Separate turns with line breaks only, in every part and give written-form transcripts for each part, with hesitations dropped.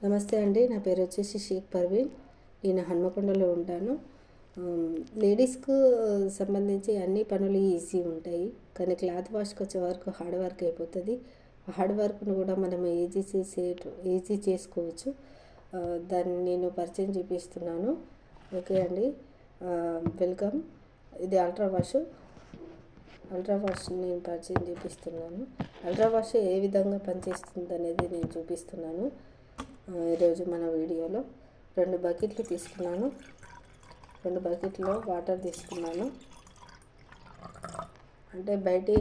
నమస్తే అండి. నా పేరు వచ్చేసి షేక్ పర్వీన్. నేను హన్మకొండలో ఉంటాను. లేడీస్కు సంబంధించి అన్ని పనులు ఈజీ ఉంటాయి, కానీ క్లాత్ వాష్కి వచ్చే వరకు హార్డ్ వర్క్ అయిపోతుంది. హార్డ్ వర్క్ను కూడా మనం ఈజీ చేసుకోవచ్చు. దాన్ని నేను పరిచయం చూపిస్తున్నాను. ఓకే అండి, వెల్కమ్. ఇది అల్ట్రా వాష్ నేను పరిచయం చూపిస్తున్నాను. అల్ట్రా వాష్ ఏ విధంగా పనిచేస్తుంది అనేది నేను చూపిస్తున్నాను. ఈరోజు మన వీడియోలో 2 బకెట్లు తీసుకున్నాను. 2 బకెట్లో వాటర్ తీసుకున్నాను. అంటే బయటి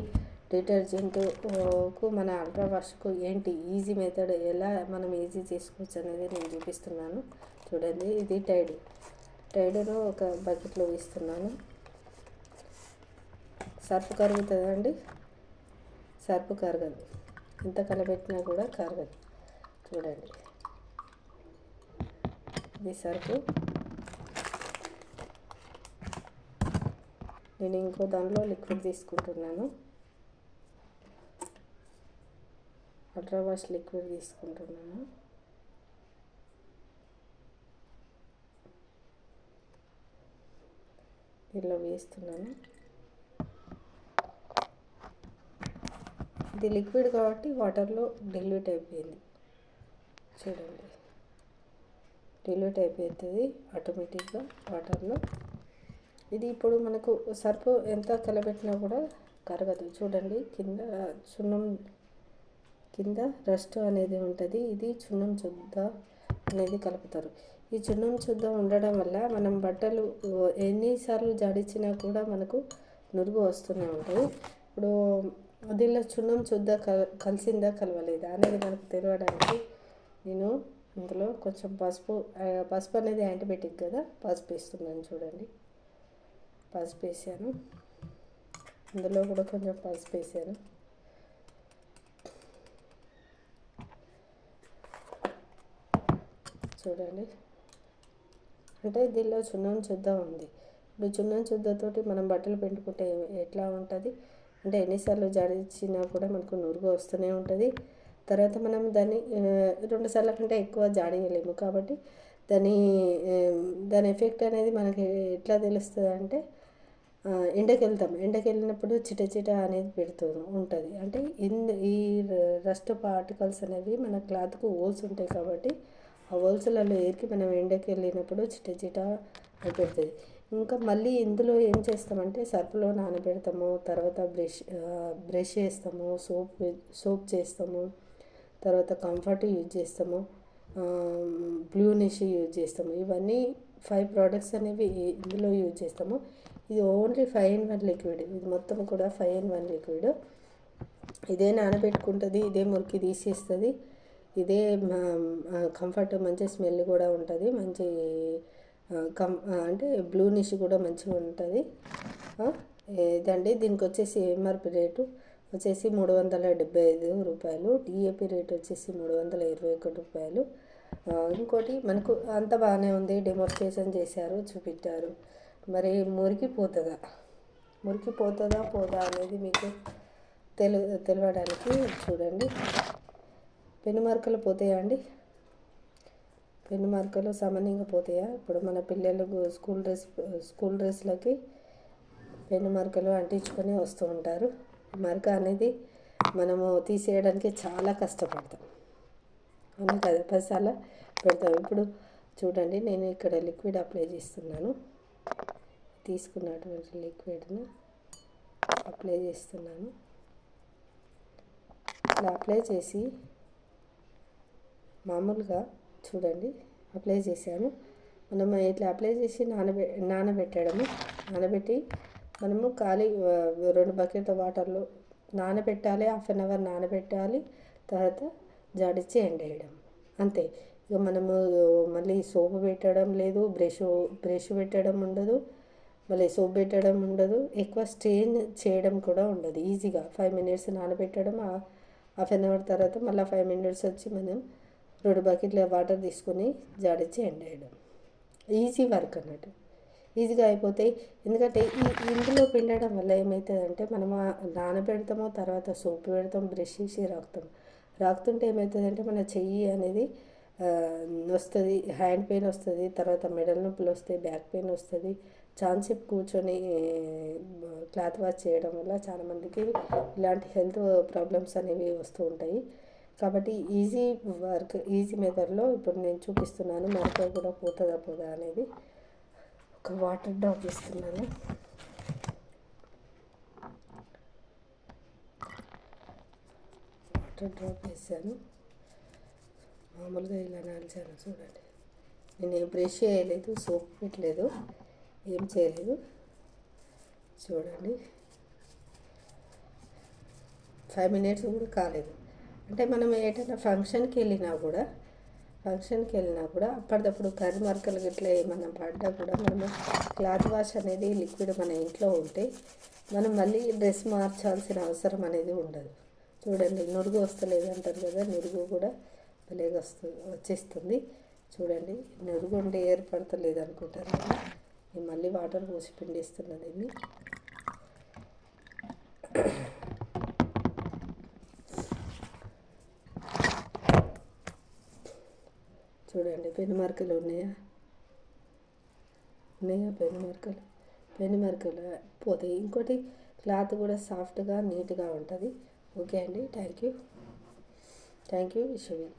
డిటర్జెంట్కు మన అల్ట్రా వాష్కు ఏంటి ఈజీ మెథడ్, ఎలా మనం ఈజీ చేసుకోవచ్చు అనేది నేను చూపిస్తున్నాను. చూడండి, ఇది టైడును ఒక బకెట్లో వేస్తున్నాను. సర్ఫ్ కరుగుతుందండి, సర్ఫ్ కరగదు, ఎంత కలబెట్టినా కూడా కరగదు. చూడండి, ఇది సర్ఫ్. నేను ఇంకో దాంట్లో లిక్విడ్ తీసుకుంటున్నాను. అల్ట్రా వాష్ లిక్విడ్ తీసుకుంటున్నాను. దీనిలో వేస్తున్నాను. ఇది లిక్విడ్ కాబట్టి వాటర్లో డిల్యూట్ అయిపోయింది. చూడండి, డిల్యూట్ అయిపోతుంది ఆటోమేటిక్గా వాటర్లో. ఇది ఇప్పుడు మనకు సర్ఫ్ ఎంత కలబెట్టినా కూడా కరగదు. చూడండి, కింద రస్ట్ అనేది ఉంటుంది. ఇది చున్నం చుద్ద అనేది కలుపుతారు. ఈ చున్నం చుద్ద ఉండడం వల్ల మనం బట్టలు ఎన్నిసార్లు జాడించినా కూడా మనకు నురుగు వస్తూనే ఉంటుంది. ఇప్పుడు దీనిలో చున్నం చుద్ద కలిసిందా కలవలేదా అనేది మనకు తెలియడానికి నేను ఇందులో కొంచెం పసుపు అనేది యాంటీబయాటిక్ కదా, పసుపు వేస్తున్నాను. చూడండి, పసుపు వేసాను. ఇందులో కూడా కొంచెం పసుపు వేసాను. చూడండి, అంటే దీనిలో చున్నం చుద్ద ఉంది. ఇప్పుడు చున్నం చుద్దతోటి మనం బట్టలు పెట్టుకుంటే ఎట్లా ఉంటుంది అంటే ఎన్నిసార్లు జాడించినా కూడా మనకు నురుగు వస్తూనే ఉంటుంది. తర్వాత మనం దాన్ని 2 సార్ల కంటే ఎక్కువ జాడియలేము. కాబట్టి దాని ఎఫెక్ట్ అనేది మనకి ఎట్లా తెలుస్తుంది అంటే ఎండకి వెళ్ళినప్పుడు చిట అనేది పెడుతూ ఉంటుంది. అంటే ఈ రస్ట్ పార్టికల్స్ అనేవి మన క్లాత్కు హోల్స్ ఉంటాయి కాబట్టి ఆ హోల్స్లలో ఏరికి మనం ఎండకి వెళ్ళినప్పుడు చిట పెడుతుంది. ఇంకా మళ్ళీ ఇందులో ఏం చేస్తామంటే సర్ఫ్లో నానబెడతాము, తర్వాత బ్రష్ చేస్తాము, సోప్ చేస్తాము, తర్వాత కంఫర్ట్ యూజ్ చేస్తాము, బ్లూ నిష్ యూజ్ చేస్తాము. ఇవన్నీ 5 ప్రోడక్ట్స్ అనేవి ఇందులో యూజ్ చేస్తాము. ఇది ఓన్లీ 5-in-1 లిక్విడ్. ఇది మొత్తం కూడా 5-in-1 లిక్విడ్. ఇదే నానబెట్టుకుంటుంది, ఇదే మురికి తీసేస్తుంది, ఇదే కంఫర్ట్, మంచి స్మెల్ కూడా ఉంటుంది, మంచి అంటే బ్లూ నిష్ కూడా మంచిగా ఉంటుంది. ఇదండి, దీనికి వచ్చేసి ఎంఆర్పి రేటు వచ్చేసి 375 రూపాయలు. డిఏపి రేట్ వచ్చేసి 321 రూపాయలు. ఇంకోటి మనకు అంత బాగానే ఉంది, డెమోన్స్ట్రేషన్ చేశారు, చూపించారు. మరి మురికి పోదా అనేది మీకు తెలియడానికి చూడండి. పెను మార్కలు పోతాయా అండి? పెను మార్కలు సామాన్యంగా పోతాయా? ఇప్పుడు మన పిల్లలకు స్కూల్ డ్రెస్లకి పెను మార్కలు అంటించుకొని వస్తూ ఉంటారు. మరక అనేది మనము తీసేయడానికి చాలా కష్టపడతాం, అవును కదా, 10 సార్లు పెడతాం. ఇప్పుడు చూడండి, నేను ఇక్కడ లిక్విడ్ అప్లై చేస్తున్నాను. తీసుకున్నటువంటి లిక్విడ్ను అప్లై చేస్తున్నాను. ఇలా అప్లై చేసి మామూలుగా చూడండి అప్లై చేశాను. మనం ఇట్లా అప్లై చేసి నానబెట్టి మనము ఖాళీ 2 బకెట్ల వాటర్లో నానబెట్టాలి, 1/2 అవర్ నానబెట్టాలి. తర్వాత జాడించి ఎండేయడం, అంతే. ఇక మనము మళ్ళీ సోపు పెట్టడం లేదు, బ్రష్ పెట్టడం ఉండదు, మళ్ళీ సోప్ పెట్టడం ఉండదు, ఎక్కువ స్ట్రెయిన్ చేయడం కూడా ఉండదు. ఈజీగా 5 minutes నానబెట్టడం, 1/2 అవర్ తర్వాత మళ్ళీ 5 minutes వచ్చి మనం 2 బకెట్ల వాటర్ తీసుకొని జాడించి ఎండేయడం. ఈజీ వర్క్ అన్నట్టు, ఈజీగా అయిపోతాయి. ఎందుకంటే ఇందులో పిండడం వల్ల ఏమవుతుందంటే మనం నానబెడతాము, తర్వాత సోపు పెడతాం, బ్రష్ చేసి రాకుతుంటే ఏమవుతుందంటే మన చెయ్యి అనేది వస్తుంది, హ్యాండ్ పెయిన్ వస్తుంది, తర్వాత మెడల నొప్పులు వస్తాయి, బ్యాక్ పెయిన్ వస్తుంది. చాలాసేపు కూర్చొని క్లాత్ వాష్ చేయడం వల్ల చాలామందికి ఇలాంటి హెల్త్ ప్రాబ్లమ్స్ అనేవి వస్తూ ఉంటాయి. కాబట్టి ఈజీ వర్క్, ఈజీ మెథడ్లో ఇప్పుడు నేను చూపిస్తున్నాను. మరక కూడా పోతుందా పోదా అనేది. ఒక వాటర్ డ్రాప్ ఇస్తున్నాను. వాటర్ డ్రాప్ వేసాను. మామూలుగా ఇలా నాల్చాను చూడండి. నేను ఏం బ్రష్ చేయలేదు, సోప్ పెట్టలేదు, ఏం చేయలేదు. చూడండి 5 మినిట్స్ కూడా కాలేదు. అంటే మనం ఏదైనా ఫంక్షన్కి వెళ్ళినా కూడా అప్పటిదప్పుడు కర్రీ మరకలు గిట్లా ఏమన్నా పడ్డా కూడా మనము క్లాత్ వాష్ అనేది లిక్విడ్ మన ఇంట్లో ఉంటే మనం మళ్ళీ డ్రెస్ మార్చాల్సిన అవసరం అనేది ఉండదు. చూడండి, నురుగు వస్తలేదు అంటారు కదా, నురుగు కూడా భలేగా వచ్చేస్తుంది. చూడండి, నురుగు ఉండి ఏర్పడతలేదు అనుకుంటారు కదా. నేను మళ్ళీ వాటర్ పోసి పిండిస్తున్నాను దీన్ని. చూడండి, పెను మరకలు ఉన్నాయా పెను మరకలు పోతాయి. ఇంకోటి క్లాత్ కూడా సాఫ్ట్గా నీట్గా ఉంటుంది. ఓకే అండి, thank you wish you well.